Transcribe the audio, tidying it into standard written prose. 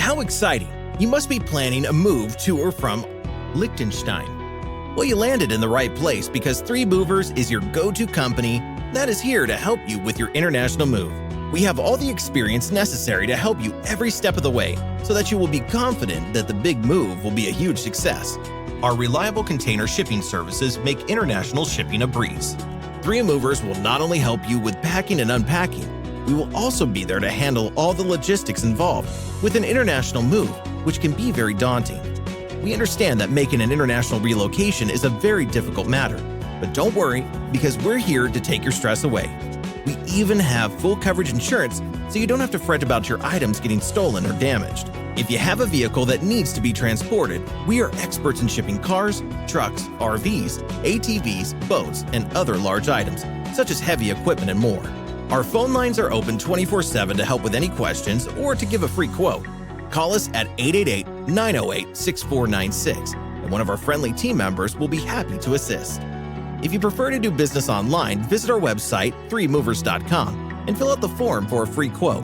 How exciting! You must be planning a move to or from Liechtenstein. Well, you landed in the right place because 3 Movers is your go-to company that is here to help you with your international move. We have all the experience necessary to help you every step of the way so that you will be confident that the big move will be a huge success. Our reliable container shipping services make international shipping a breeze. 3 Movers will not only help you with packing and unpacking, we will also be there to handle all the logistics involved with an international move, which can be very daunting. We understand that making an international relocation is a very difficult matter, but don't worry because we're here to take your stress away. We even have full coverage insurance so you don't have to fret about your items getting stolen or damaged. If you have a vehicle that needs to be transported, we are experts in shipping cars, trucks, RVs, ATVs, boats, and other large items, such as heavy equipment and more. Our phone lines are open 24/7 to help with any questions or to give a free quote. Call us at 888-908-6496, and one of our friendly team members will be happy to assist. If you prefer to do business online, visit our website, 3movers.com, and fill out the form for a free quote.